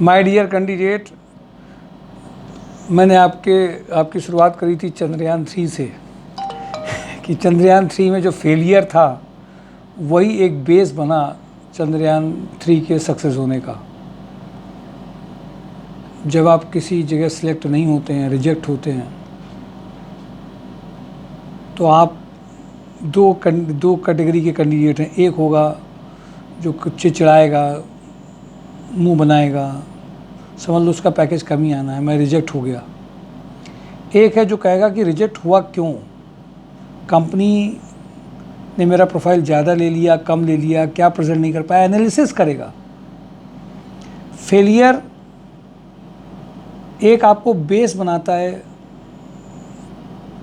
My dear candidate, मैंने आपकी शुरुआत करी थी चंद्रयान 3 से कि चंद्रयान 3 में जो फेलियर था वही एक बेस बना चंद्रयान 3 के सक्सेस होने का। जब आप किसी जगह सिलेक्ट नहीं होते हैं, रिजेक्ट होते हैं, तो आप दो कैटेगरी के कैंडिडेट हैं। एक होगा जो चिड़चिड़ाएगा, मुंह बनाएगा, समझ लो उसका पैकेज कम ही आना है, मैं रिजेक्ट हो गया। एक है जो कहेगा कि रिजेक्ट हुआ क्यों, कंपनी ने मेरा प्रोफाइल ज़्यादा ले लिया, कम ले लिया, क्या प्रेजेंट नहीं कर पाया, एनालिसिस करेगा। फेलियर एक आपको बेस बनाता है,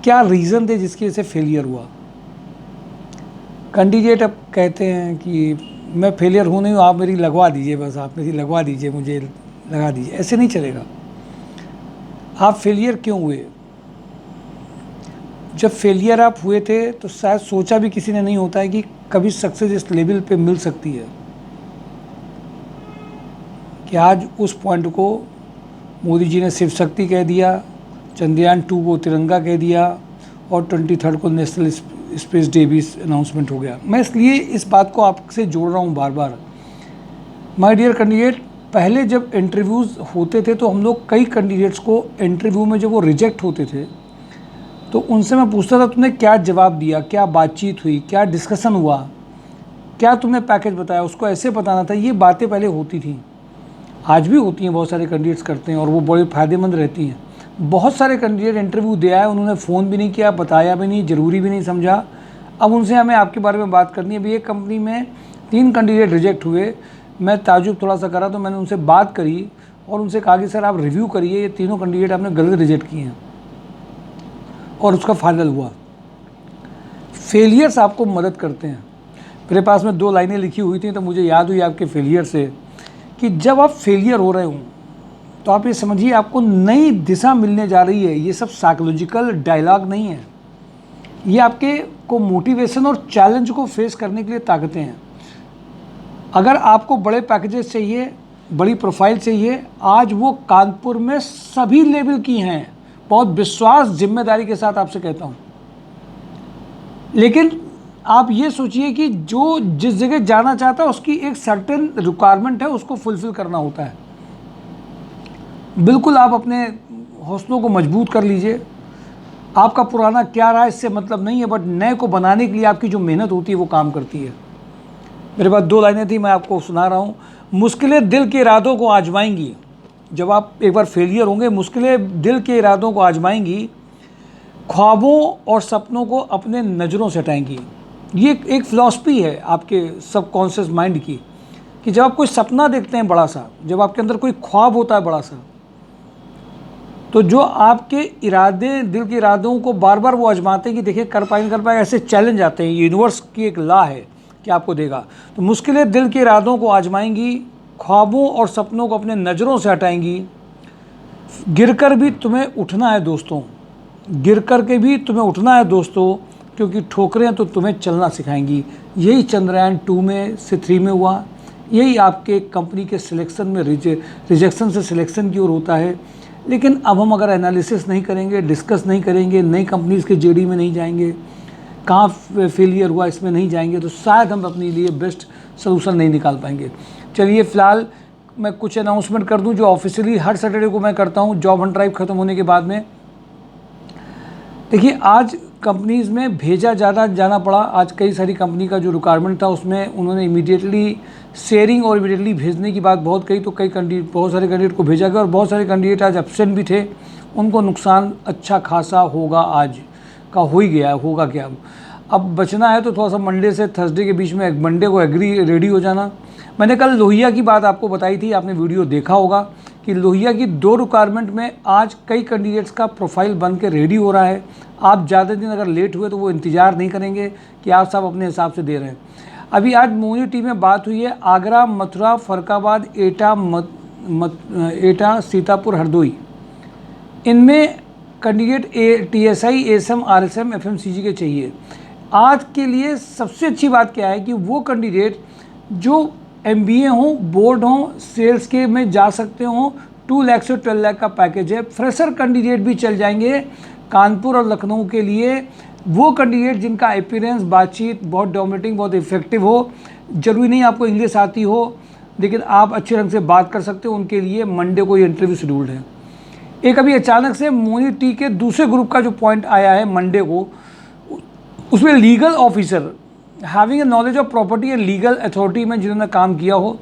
क्या रीज़न थे जिसकी वजह से फेलियर हुआ। कैंडिडेट अब कहते हैं कि मैं फेलियर हूँ नहीं हूँ, आप मेरी लगवा दीजिए, बस आप मेरी लगवा दीजिए, मुझे लगा दीजिए। ऐसे नहीं चलेगा। आप फेलियर क्यों हुए? जब फेलियर आप हुए थे तो शायद सोचा भी किसी ने नहीं होता है कि कभी सक्सेस इस लेवल पे मिल सकती है, कि आज उस पॉइंट को मोदी जी ने शिव शक्ति कह दिया, चंद्रयान 2 को तिरंगा कह दिया और 23 को नेशनल स्पेस डे भी अनाउंसमेंट हो गया। मैं इसलिए इस बात को आपसे जोड़ रहा हूँ बार बार। माय डियर कैंडिडेट, पहले जब इंटरव्यूज़ होते थे तो हम लोग कई कैंडिडेट्स को इंटरव्यू में जब वो रिजेक्ट होते थे तो उनसे मैं पूछता था तुमने क्या जवाब दिया, क्या बातचीत हुई, क्या डिस्कशन हुआ, क्या तुमने पैकेज बताया, उसको ऐसे बताना था। ये बातें पहले होती थी, आज भी होती हैं, बहुत सारे कैंडिडेट्स करते हैं और वो बड़े फ़ायदेमंद रहती हैं। बहुत सारे कैंडिडेट इंटरव्यू दे आए, उन्होंने फ़ोन भी नहीं किया, बताया भी नहीं, ज़रूरी भी नहीं समझा। अब उनसे हमें आपके बारे में बात करनी है। अभी एक कंपनी में 3 कैंडिडेट रिजेक्ट हुए। मैं ताजुब थोड़ा सा करा तो मैंने उनसे बात करी और उनसे कहा कि सर आप रिव्यू करिए, ये तीनों कैंडिडेट आपने गलत रिजेक्ट किए हैं, और उसका फाइनल हुआ। फेलियर्स आपको मदद करते हैं। मेरे पास में 2 लाइनें लिखी हुई थी तो मुझे याद हुई आपके फेलियर से कि जब आप फेलियर हो रहे हों तो आप ये समझिए आपको नई दिशा मिलने जा रही है। ये सब साइकोलॉजिकल डायलॉग नहीं है, ये आपके को मोटिवेशन और चैलेंज को फेस करने के लिए ताकतें हैं। अगर आपको बड़े पैकेजेस चाहिए, बड़ी प्रोफाइल चाहिए, आज वो कानपुर में सभी लेवल की हैं। बहुत विश्वास जिम्मेदारी के साथ आपसे कहता हूँ। लेकिन आप ये सोचिए कि जो जिस जगह जाना चाहता है उसकी एक सर्टेन रिक्वायरमेंट है, उसको फुलफिल करना होता है। बिल्कुल आप अपने हौसलों को मजबूत कर लीजिए। आपका पुराना क्या रहा इससे मतलब नहीं है, बट नए को बनाने के लिए आपकी जो मेहनत होती है वो काम करती है। मेरे पास 2 लाइनें थी, मैं आपको सुना रहा हूँ। मुश्किलें दिल के इरादों को आजमाएंगी। जब आप एक बार फेलियर होंगे, मुश्किलें दिल के इरादों को आजमाएंगी, ख्वाबों और सपनों को अपने नज़रों से हटाएंगी। ये एक फ़िलॉसफी है आपके सबकॉन्शियस माइंड की, कि जब आप कोई सपना देखते हैं बड़ा सा, जब आपके अंदर कोई ख्वाब होता है बड़ा सा, तो जो आपके इरादे, दिल के इरादों को बार बार वो आजमाते हैं कि देखिए कर पाएंगे, ऐसे चैलेंज आते हैं। यूनिवर्स की एक लॉ है कि आपको देगा। तो मुश्किलें दिल के इरादों को आजमाएंगी, ख्वाबों और सपनों को अपने नज़रों से हटाएंगी। गिरकर भी तुम्हें उठना है दोस्तों, गिरकर के भी तुम्हें उठना है दोस्तों, क्योंकि ठोकरें तो तुम्हें चलना सिखाएंगी। यही चंद्रयान 2 में से 3 में हुआ। यही आपके कंपनी के सिलेक्शन में रिजेक्शन से सिलेक्शन की ओर होता है। लेकिन अब हम अगर एनालिसिस नहीं करेंगे, डिस्कस नहीं करेंगे, नई कंपनीज़ के जेडी में नहीं जाएंगे, कहाँ फेलियर हुआ इसमें नहीं जाएंगे, तो शायद हम अपने लिए बेस्ट सोल्यूशन नहीं निकाल पाएंगे। चलिए फ़िलहाल मैं कुछ अनाउंसमेंट कर दूं जो ऑफिशियली हर सैटरडे को मैं करता हूं जॉब हंट ड्राइव ख़त्म होने के बाद में। देखिए आज कंपनीज़ में भेजा ज़्यादा जाना पड़ा। आज कई सारी कंपनी का जो रिक्वायरमेंट था उसमें उन्होंने इमीडिएटली शेयरिंग और इमीडिएटली भेजने की बात बहुत कही, तो बहुत सारे कैंडिडेट को भेजा गया और बहुत सारे कैंडिडेट आज एब्सेंट भी थे। उनको नुकसान अच्छा खासा होगा, आज का हो ही गया, होगा क्या। अब बचना है तो थोड़ा सा मंडे से थर्सडे के बीच में, मंडे को रेडी हो जाना। मैंने कल लोहिया की बात आपको बताई थी, आपने वीडियो देखा होगा कि लोहिया की 2 रिक्वायरमेंट में आज कई कैंडिडेट्स का प्रोफाइल बन के रेडी हो रहा है। आप ज़्यादा दिन अगर लेट हुए तो वो इंतज़ार नहीं करेंगे कि आप सब अपने हिसाब से दे रहे हैं। अभी आज मोनी टीम में बात हुई है, आगरा, मथुरा, फरक्काबाद, एटा, सीतापुर, हरदोई, इनमें candidate TSI, ASM, RSM, FMCG के चाहिए। आज के लिए सबसे अच्छी बात क्या है कि वो कैंडिडेट जो MBA हो, बोर्ड हो, सेल्स के में जा सकते हो। 2 लाख से 12 लाख का पैकेज है। फ्रेशर कैंडिडेट भी चल जाएंगे कानपुर और लखनऊ के लिए। वो कैंडिडेट जिनका अपीयरेंस, बातचीत बहुत डोमिनेटिंग, बहुत इफेक्टिव हो, जरूरी नहीं आपको इंग्लिश आती हो, लेकिन आप अच्छे ढंग से बात कर सकते हो, उनके लिए मंडे को ये इंटरव्यू शेड्यूल्ड है। एक अभी अचानक से मोनी टी के दूसरे ग्रुप का जो पॉइंट आया है मंडे को, उसमें legal officer having a knowledge of property and legal authority में जिन्होंने काम किया हो,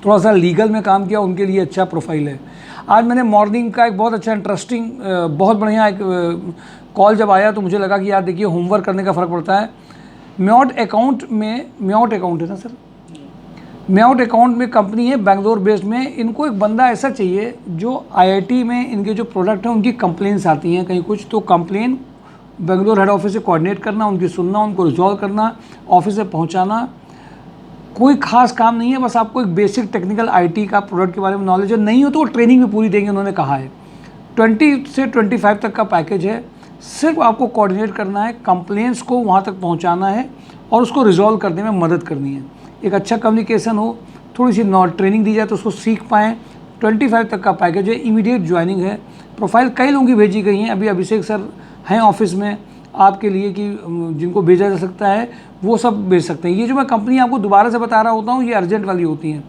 थोड़ा सा लीगल में काम किया, उनके लिए अच्छा प्रोफाइल है। आज मैंने मॉर्निंग का एक बहुत अच्छा इंटरेस्टिंग, बहुत बढ़िया एक कॉल जब आया तो मुझे लगा कि यार देखिए होमवर्क करने का फ़र्क पड़ता है। म्योट अकाउंट है ना सर, म्योट अकाउंट में कंपनी है बेंगलोर बेस्ड में। इनको एक बंदा ऐसा चाहिए जो IIT में इनके जो प्रोडक्ट हैं उनकी कंप्लेंट्स आती हैं कहीं कुछ, तो कंप्लेन बेंगलोर हेड ऑफिस से कोऑर्डिनेट करना, उनकी सुनना, उनको रिजॉल्व करना, ऑफिस से पहुंचाना। कोई खास काम नहीं है, बस आपको एक बेसिक टेक्निकल IT का प्रोडक्ट के बारे में नॉलेज है, नहीं हो तो वो ट्रेनिंग भी पूरी देंगे, उन्होंने कहा है। 20 से 25 तक का पैकेज है। सिर्फ आपको कोऑर्डिनेट करना है, कंप्लेंट्स को वहाँ तक पहुँचाना है और उसको रिजॉल्व करने में मदद करनी है। एक अच्छा कम्युनिकेशन हो, थोड़ी सी ट्रेनिंग दी जाए तो उसको सीख पाएँ। 25 तक का पैकेज है, इमीडिएट ज्वाइनिंग है। प्रोफाइल कई लोगों की भेजी गई हैं, अभी अभिषेक सर हैं ऑफिस में आपके लिए कि जिनको भेजा जा सकता है वो सब भेज सकते हैं। ये जो मैं कंपनी आपको दोबारा से बता रहा होता हूँ, ये अर्जेंट वाली होती हैं।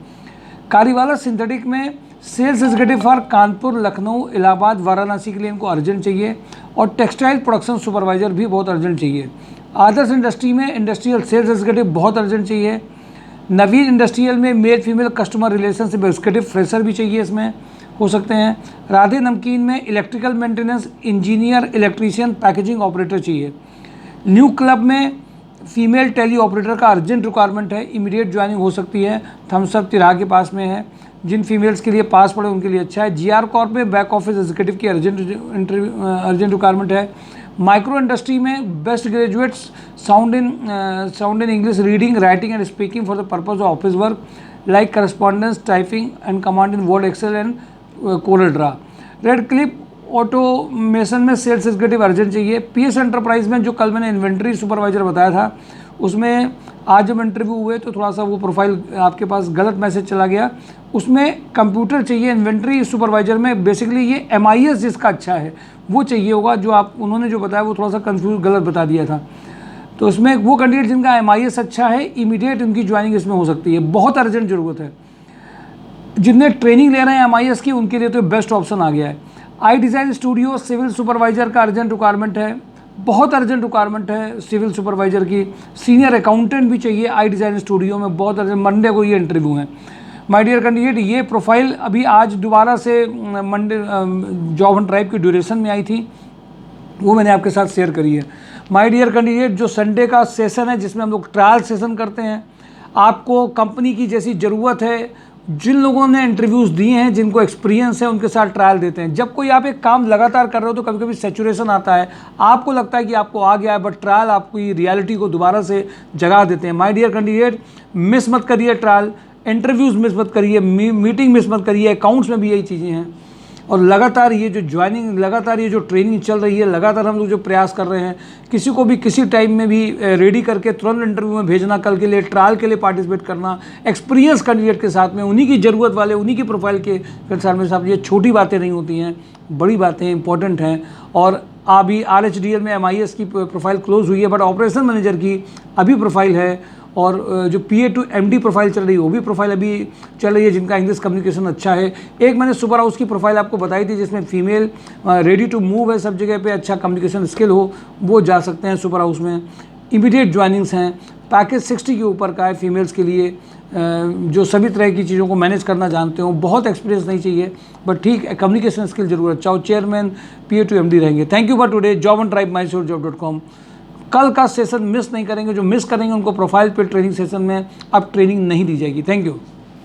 कारीवाला सिंथेटिक में sales executive for Kanpur, Lucknow, Allahabad, Varanasi के लिए इनको अर्जेंट चाहिए, और टेक्सटाइल प्रोडक्शन सुपरवाइजर भी बहुत अर्जेंट चाहिए। आदर्श इंडस्ट्री में इंडस्ट्रियल सेल्स एग्जीक्यूटिव बहुत अर्जेंट चाहिए। नवीन इंडस्ट्रियल में male female customer relationship executive fresher भी चाहिए, इसमें हो सकते हैं। राधे नमकीन में electrical maintenance engineer, electrician, packaging operator चाहिए। न्यू क्लब में फीमेल टेली ऑपरेटर का अर्जेंट रिक्वायरमेंट है, इमीडिएट ज्वाइनिंग हो सकती है। थम्सअप तिराहा के पास में है, जिन फीमेल्स के लिए पास पड़े उनके लिए अच्छा है। GR कॉर्प में बैक ऑफिस एग्जीक्यूटिव की अर्जेंट रिक्वायरमेंट है। माइक्रो इंडस्ट्री में best graduates sound in English reading, writing and speaking for the purpose of office work like correspondence, typing and command in Word, Excel and Corel Draw. Red clip automation में sales executive urgent चाहिए। PS enterprise में जो कल मैंने inventory supervisor बताया था, उसमें आज जब इंटरव्यू हुए तो थोड़ा सा वो प्रोफाइल आपके पास गलत मैसेज चला गया। उसमें कंप्यूटर चाहिए इन्वेंट्री सुपरवाइजर में, बेसिकली ये MIS जिसका अच्छा है वो चाहिए होगा, जो आप उन्होंने जो बताया वो थोड़ा सा कंफ्यूज गलत बता दिया था। तो उसमें वो कैंडिडेट जिनका MIS अच्छा है, इमीडिएट उनकी ज्वाइनिंग इसमें हो सकती है, बहुत अर्जेंट ज़रूरत है। जितने ट्रेनिंग ले रहे हैं MIS की उनके लिए तो बेस्ट ऑप्शन आ गया है। आई डिज़ाइन स्टूडियो सिविल सुपरवाइजर का अर्जेंट रिक्वायरमेंट है, बहुत अर्जेंट रिक्वायरमेंट है सिविल सुपरवाइजर की। सीनियर अकाउंटेंट भी चाहिए आई डिज़ाइन स्टूडियो में, बहुत अर्जेंट। मंडे को ये इंटरव्यू है। माय डियर कैंडिडेट, ये प्रोफाइल अभी आज दोबारा से मंडे जॉब ऑन ड्राइव की ड्यूरेशन में आई थी, वो मैंने आपके साथ शेयर करी है। माय डियर कैंडिडेट, जो संडे का सेशन है जिसमें हम लोग ट्रायल सेशन करते हैं, आपको कंपनी की जैसी ज़रूरत है, जिन लोगों ने इंटरव्यूज़ दिए हैं, जिनको एक्सपीरियंस है, उनके साथ ट्रायल देते हैं। जब कोई आप एक काम लगातार कर रहे हो तो कभी कभी सैचुरेशन आता है, आपको लगता है कि आपको आ गया है, बट ट्रायल आपकी रियलिटी को दोबारा से जगा देते हैं। माय डियर कैंडिडेट, मिस मत करिए ट्रायल, इंटरव्यूज़ मिस मत करिए, मीटिंग मिस मत करिए। अकाउंट्स में भी यही चीज़ें हैं। और लगातार ये जो ज्वाइनिंग, लगातार ये जो ट्रेनिंग चल रही है, लगातार हम लोग जो प्रयास कर रहे हैं, किसी को भी किसी टाइम में भी रेडी करके तुरंत इंटरव्यू में भेजना, कल के लिए ट्रायल के लिए पार्टिसिपेट करना, एक्सपीरियंस कैंडिडेट के साथ में, उन्हीं की ज़रूरत वाले, उन्हीं की प्रोफाइल के साथ में साहब, ये छोटी बातें नहीं होती हैं, बड़ी बातें इंपॉर्टेंट हैं। और अभी RHDL में MIS की प्रोफाइल क्लोज हुई है, बट ऑपरेशन मैनेजर की अभी प्रोफाइल है, और जो PA to MD प्रोफाइल चल रही है वो भी प्रोफाइल अभी चल रही है, जिनका इंग्लिश कम्युनिकेशन अच्छा है। एक मैंने सुपर हाउस की प्रोफाइल आपको बताई थी जिसमें फीमेल रेडी टू मूव है, सब जगह पे अच्छा कम्युनिकेशन स्किल हो, वो जा सकते हैं सुपर हाउस में। इमीडिएट ज्वाइनिंग्स हैं। पैकेज 60 के ऊपर का है फीमेल्स के लिए, जो सभी तरह की चीज़ों को मैनेज करना जानते हो। बहुत एक्सपीरियंस नहीं चाहिए, बट ठीक है, कम्युनिकेशन स्किल जरूर अच्छा हो। चेयरमैन PA to MD रहेंगे। Thank you for today. Job on drive mysurjob.com। कल का सेशन मिस नहीं करेंगे, जो मिस करेंगे उनको प्रोफाइल पे ट्रेनिंग सेशन में अब ट्रेनिंग नहीं दी जाएगी। Thank you.